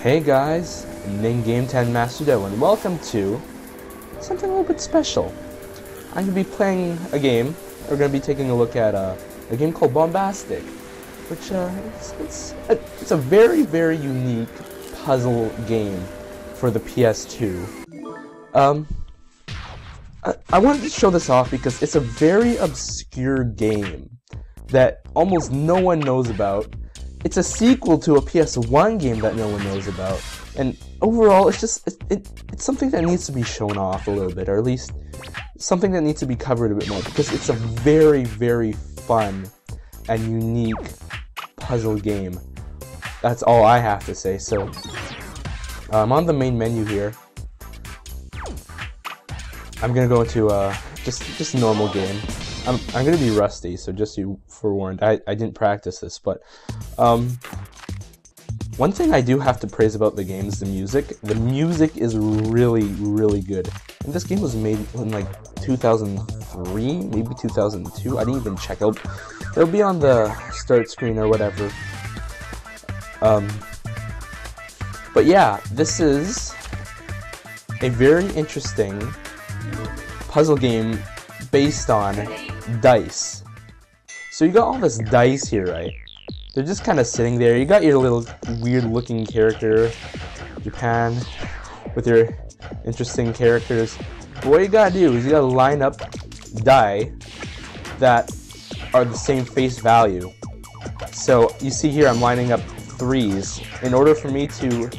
Hey guys, Ning Game 10 Master Do, and welcome to something a little bit special. I'm going to be playing a game. We're going to be taking a look at a game called Bombastic, which it's a very, very unique puzzle game for the PS2. I wanted to show this off because it's a very obscure game that almost no one knows about. It's a sequel to a PS1 game that no one knows about, and overall it's something that needs to be shown off a little bit, or at least something that needs to be covered a bit more, because it's a very, very fun and unique puzzle game. That's all I have to say. So I'm on the main menu here. I'm gonna go into just a normal game. I'm gonna be rusty, so just you forewarned. I didn't practice this, but one thing I do have to praise about the game is the music. The music is really, really good. And this game was made in like 2003, maybe 2002. I didn't even check. It'll be on the start screen or whatever. But yeah, this is a very interesting puzzle game based on dice. So you got all this dice here, right? They're just kind of sitting there. You got your little weird looking character, Japan, with your interesting characters. But what you gotta do is you gotta line up die that are the same face value. So you see here I'm lining up threes. In order for me to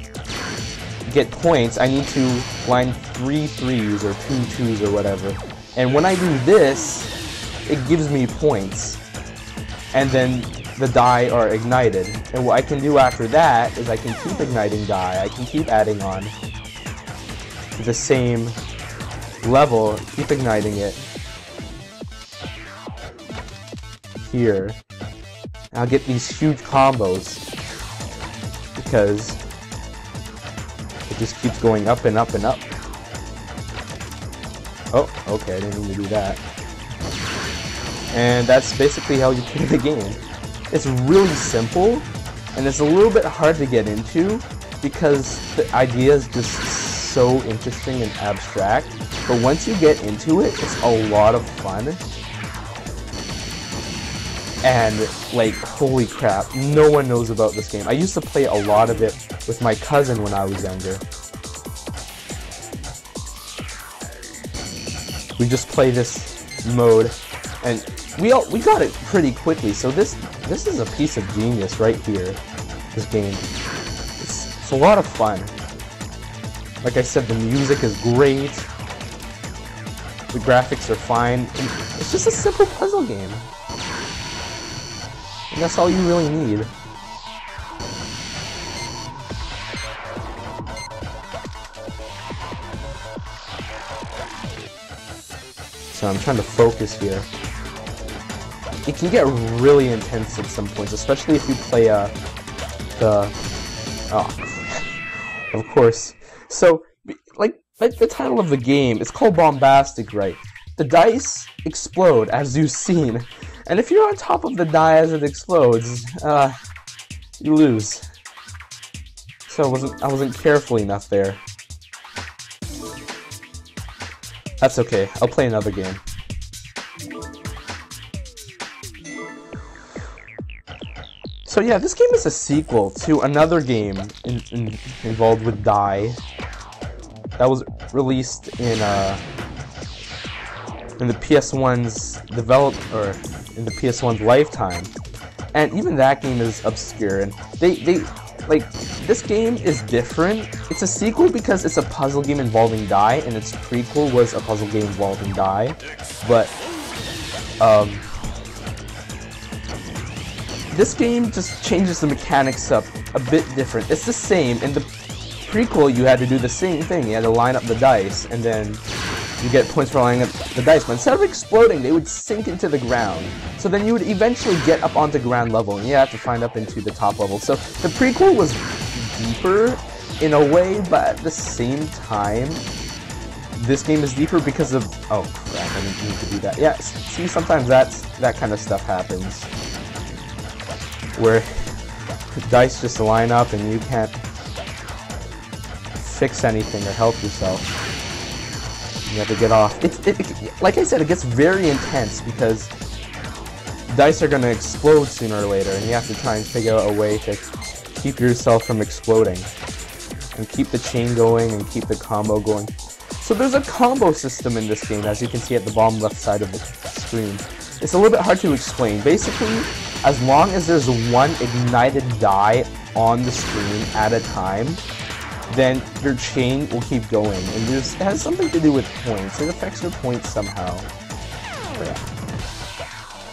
get points, I need to line 3 threes or 2 twos or whatever. And when I do this, it gives me points. And then the die are ignited. And what I can do after that is I can keep igniting die. I can keep adding on to the same level, keep igniting it here. And I'll get these huge combos because it just keeps going up and up and up. Oh, okay, I didn't mean to do that. And that's basically how you play the game. It's really simple, and it's a little bit hard to get into because the idea is just so interesting and abstract. But once you get into it, it's a lot of fun. And like, holy crap, no one knows about this game. I used to play a lot of it with my cousin when I was younger. We just play this mode, and we got it pretty quickly. So this is a piece of genius right here. This game, it's a lot of fun. Like I said, the music is great. The graphics are fine. And it's just a simple puzzle game, and that's all you really need. So I'm trying to focus here. It can get really intense at some points, especially if you play of course. So like the title of the game, it's called Bombastic, right? The dice explode, as you've seen, and if you're on top of the die as it explodes, you lose. So I wasn't careful enough there. That's okay, I'll play another game. So yeah, this game is a sequel to another game involved with die that was released in the PS1's in the PS1's lifetime, and even that game is obscure. And they like, this game is different. It's a sequel because it's a puzzle game involving die, and its prequel was a puzzle game involving die. But this game just changes the mechanics up a bit different. It's the same. In the prequel, you had to do the same thing. You had to line up the dice, and then you get points for lining up the dice. But instead of exploding, they would sink into the ground. So then you would eventually get up onto ground level, and you have to find up into the top level. So the prequel was deeper in a way, but at the same time, this game is deeper because of... Oh crap, I didn't need to do that. Yeah, see, sometimes that kind of stuff happens, where dice just line up and you can't fix anything or help yourself. You have to get off. Like I said, it gets very intense because dice are gonna explode sooner or later, and you have to try and figure out a way to keep yourself from exploding, and keep the chain going, and keep the combo going. So there's a combo system in this game, as you can see at the bottom left side of the screen. It's a little bit hard to explain. Basically, as long as there's one ignited die on the screen at a time, then your chain will keep going, and it has something to do with points. It affects your points somehow. Yeah.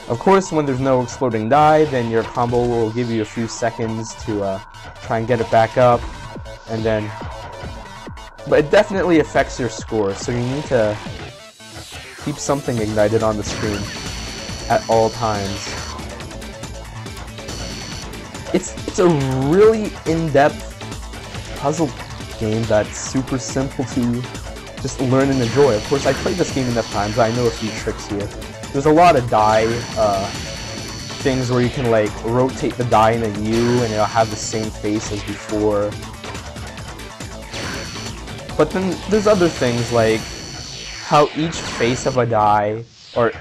Of course, when there's no exploding die, then your combo will give you a few seconds to try and get it back up, and then... But it definitely affects your score, so you need to keep something ignited on the screen at all times. It's a really in-depth puzzle game that's super simple to just learn and enjoy. Of course, I played this game enough times, I know a few tricks here. There's a lot of die things where you can like rotate the die in a U and it'll have the same face as before. But then there's other things like how each face of a die, or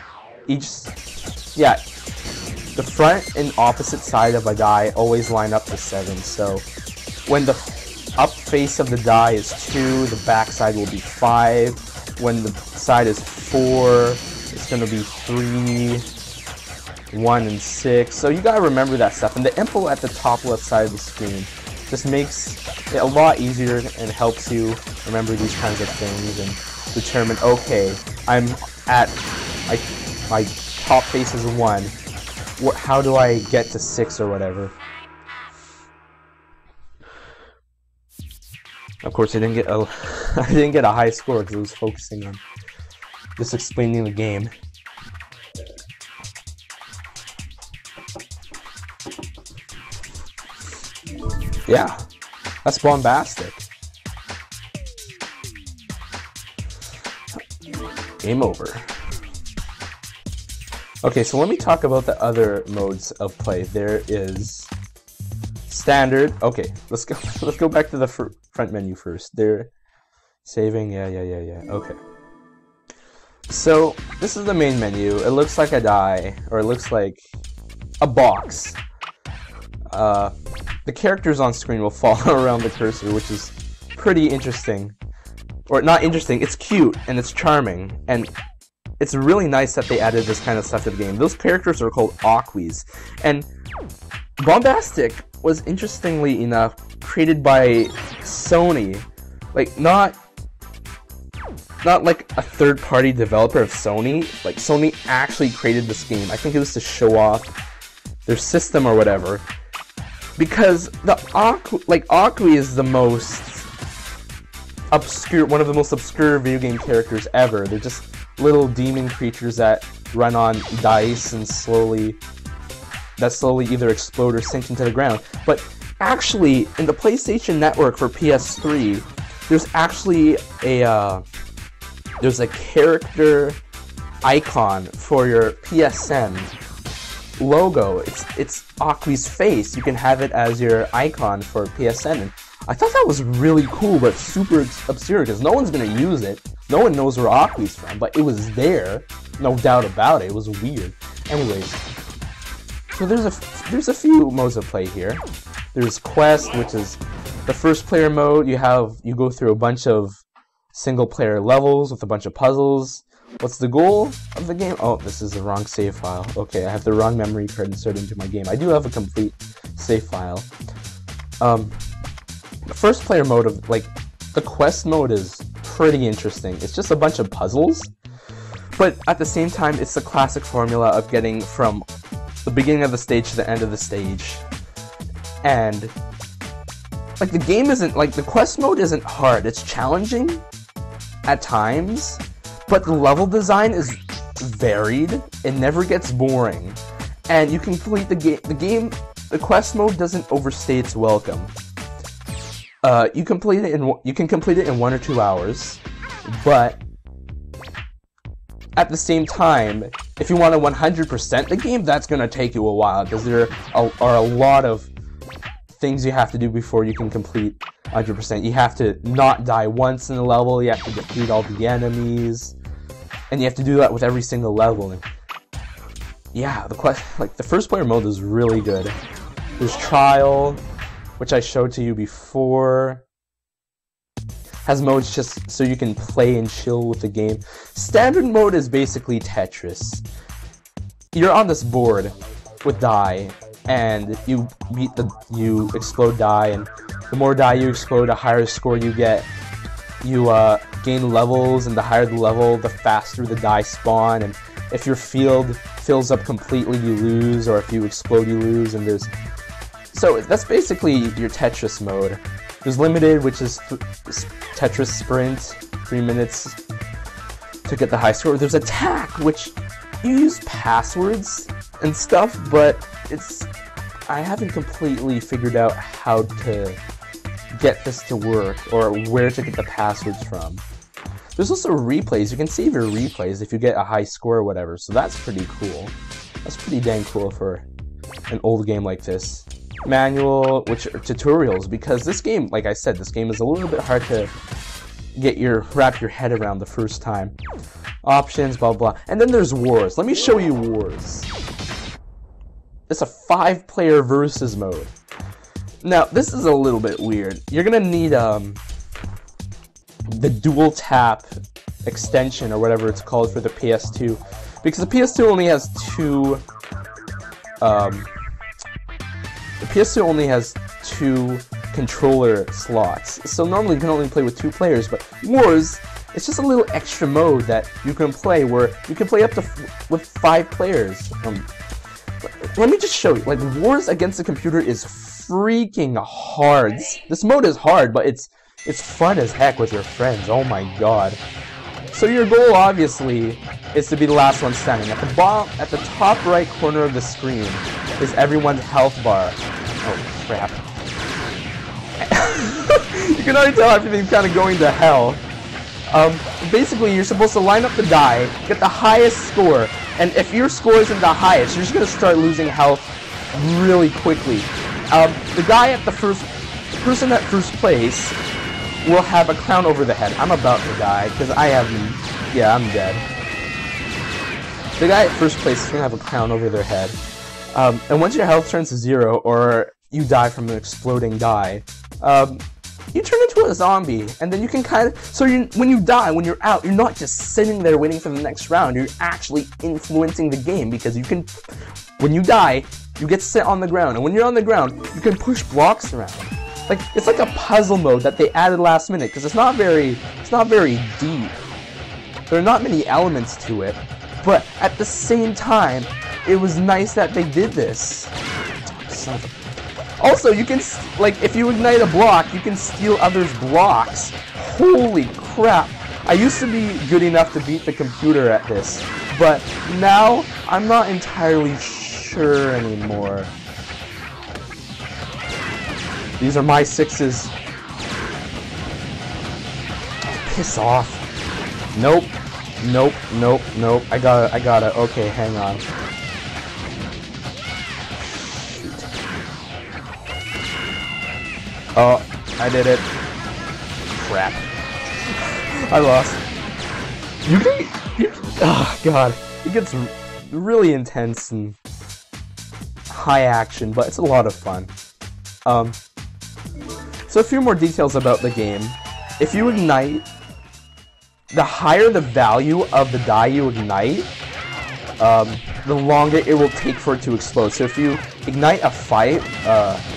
the front and opposite side of a die always line up to 7. So when the up face of the die is 2, the back side will be 5. When the side is 4, it's going to be 3, 1, and 6. So you gotta remember that stuff. And the info at the top left side of the screen just makes it a lot easier and helps you remember these kinds of things and determine, okay, I'm at my top face is 1. How do I get to 6 or whatever? Of course, I didn't get a high score because I was focusing on just explaining the game. Yeah, that's Bombastic. Game over. Okay, so let me talk about the other modes of play. There is standard. Okay, let's go back to the front menu first. They're saving. Yeah. Okay. So this is the main menu. It looks like a die, or it looks like a box. The characters on screen will fall around the cursor, which is pretty interesting. Or not interesting, it's cute and it's charming, and it's really nice that they added this kind of stuff to the game. Those characters are called Aquis, and Bombastic was, interestingly enough, created by Sony. Like, not like a third-party developer of Sony. Like, Sony actually created this game. I think it was to show off their system or whatever. Because the Aqui is the most obscure, one of the most obscure video game characters ever. They're just little demon creatures that run on dice and slowly either explode or sink into the ground. But actually, in the PlayStation Network for PS3, there's actually there's a character icon for your PSN logo. It's Aqui's face. You can have it as your icon for PSN. And I thought that was really cool, but super obscure because no one's gonna use it. No one knows where Aqui's from, but it was there, no doubt about it. It was weird. Anyways, so there's a few modes of play here. There's Quest, which is the first player mode. You go through a bunch of single player levels with a bunch of puzzles. What's the goal of the game? Oh, this is the wrong save file. Okay, I have the wrong memory card inserted into my game. I do have a complete save file. The first player mode of, the quest mode is pretty interesting. It's just a bunch of puzzles, but at the same time, it's the classic formula of getting from the beginning of the stage to the end of the stage. And, the game isn't, the quest mode isn't hard. It's challenging at times, but the level design is varied. It never gets boring. And you complete the quest mode doesn't overstay its welcome. You can complete it in 1 or 2 hours, but at the same time, if you want to 100% the game, that's going to take you a while, because there are a lot of things you have to do before you can complete 100%. You have to not die once in the level, you have to defeat all the enemies, and you have to do that with every single level. And yeah, the first player mode is really good. There's Trial, which I showed to you before. Has modes just so you can play and chill with the game. Standard mode is basically Tetris. You're on this board with die, and you explode die, and the more die you explode, the higher score you get. You gain levels, and the higher the level, the faster the die spawn, and if your field fills up completely, you lose, or if you explode, you lose, and so that's basically your Tetris mode. There's Limited, which is Tetris Sprint, 3 minutes to get the high score. There's Attack, which you use passwords and stuff, but I haven't completely figured out how to get this to work, or where to get the passwords from. There's also replays. You can save your replays if you get a high score or whatever, so that's pretty cool. That's pretty dang cool for an old game like this. Manual, which are tutorials, because this game, like I said, this game is a little bit hard to wrap your head around the first time. Options, blah blah. And then there's Wars. Let me show you Wars. It's a 5-player versus mode. Now, this is a little bit weird. You're gonna need the dual tap extension, or whatever it's called, for the PS2, because the PS2 only has two controller slots, so normally you can only play with 2 players, but Wars, it's just a little extra mode that you can play where you can play up to with 5 players. Let me just show you. Like, Wars against the computer is freaking hard. This mode is hard, but it's fun as heck with your friends. Oh my god. So your goal, obviously, is to be the last one standing. At the top right corner of the screen is everyone's health bar. Oh crap. You can already tell everything's kind of going to hell. Basically, you're supposed to line up the die, get the highest score, and if your score isn't the highest, you're just going to start losing health really quickly. The guy at the person at first place will have a crown over the head. I'm about to die, because I'm dead. The guy at first place is going to have a crown over their head. And once your health turns to 0, or you die from an exploding die, you turn into a zombie, and then you can when you die, when you're out, you're not just sitting there waiting for the next round, you're actually influencing the game, because when you die, you get to sit on the ground, and when you're on the ground, you can push blocks around. Like, it's like a puzzle mode that they added last minute, because it's not very deep. There are not many elements to it, but at the same time, it was nice that they did this. Also, you can, like, if you ignite a block, you can steal others' blocks. Holy crap. I used to be good enough to beat the computer at this, but now I'm not entirely sure anymore. These are my 6s. Piss off. Nope. Nope. Nope. Nope. I got it. Okay, hang on. Oh, I did it. Crap. I lost. Oh god. It gets really intense and high action, but it's a lot of fun. So a few more details about the game. If you ignite, the higher the value of the die you ignite, the longer it will take for it to explode. So if you ignite a 5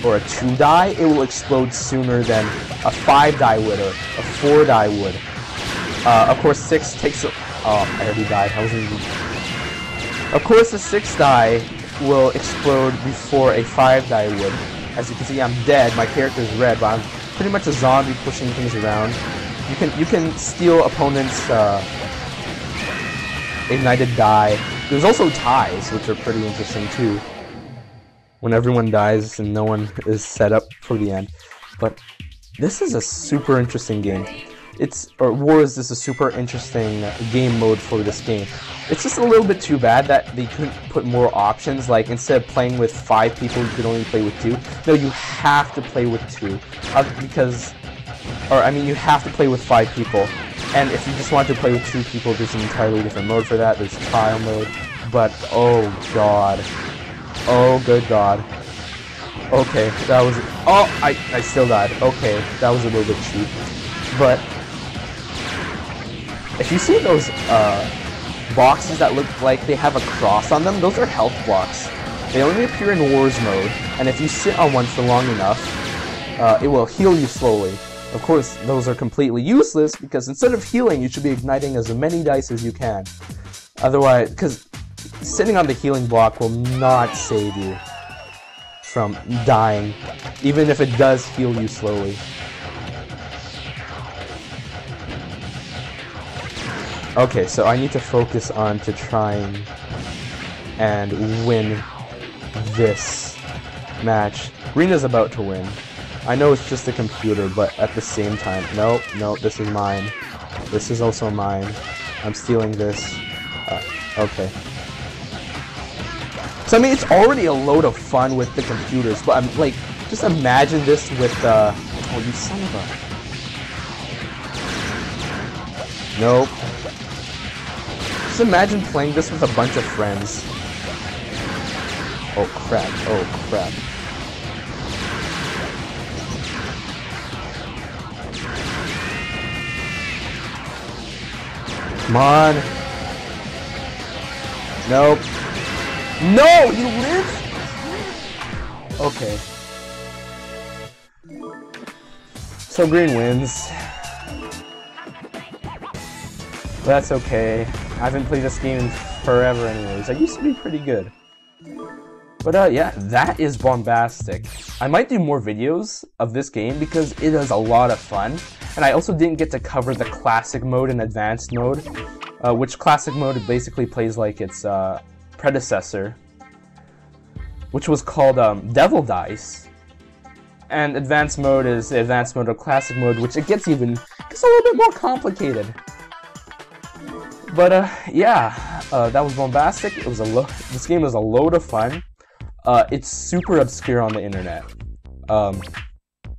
or a 2 die, it will explode sooner than a 5 die would or a 4 die would. Of course, 6 takes. Oh, I already died. Of course, the 6 die will explode before a 5 die would. As you can see, I'm dead. My character is red, but I'm pretty much a zombie pushing things around. You can steal opponents' ignited die. There's also ties, which are pretty interesting too. When everyone dies and no one is set up for the end. But this is a super interesting game. Wars is a super interesting game mode for this game. It's just a little bit too bad that they couldn't put more options, like instead of playing with 5 people, you could only play with 2. No, you have to play with 2, you have to play with 5 people. And if you just want to play with 2 people, there's an entirely different mode for that. There's trial mode, but oh god. Oh good god. Okay, that was... Oh, I still died. Okay, that was a little bit cheap. But if you see those boxes that look like they have a cross on them, those are health blocks. They only appear in Wars mode, and if you sit on one for long enough, it will heal you slowly. Of course, those are completely useless, because instead of healing, you should be igniting as many dice as you can. Otherwise, because sitting on the healing block will not save you from dying, even if it does heal you slowly. Okay, so I need to focus on to trying and win this match. Green is about to win. I know it's just a computer, but at the same time, no, this is mine. This is also mine. I'm stealing this. Okay. So I mean, it's already a load of fun with the computers, but I'm like, just imagine this with oh, you son of a... Nope. Just imagine playing this with a bunch of friends. Oh crap, oh crap. Come on. Nope. No, you live? Okay. So green wins. That's okay. I haven't played this game in forever anyways. I used to be pretty good. But yeah, that is Bombastic. I might do more videos of this game because it is a lot of fun. And I also didn't get to cover the classic mode and advanced mode, which classic mode basically plays like its predecessor, which was called Devil Dice. And advanced mode is the advanced mode or classic mode, which it gets a little bit more complicated. But yeah, that was Bombastic. It was this game was a load of fun. It's super obscure on the internet.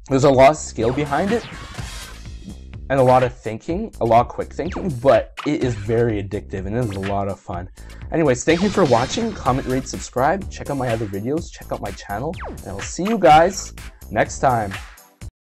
There's a lot of skill behind it, and a lot of thinking, a lot of quick thinking, but it is very addictive and it is a lot of fun. Anyways, thank you for watching. Comment, rate, subscribe, check out my other videos, check out my channel, and I'll see you guys next time.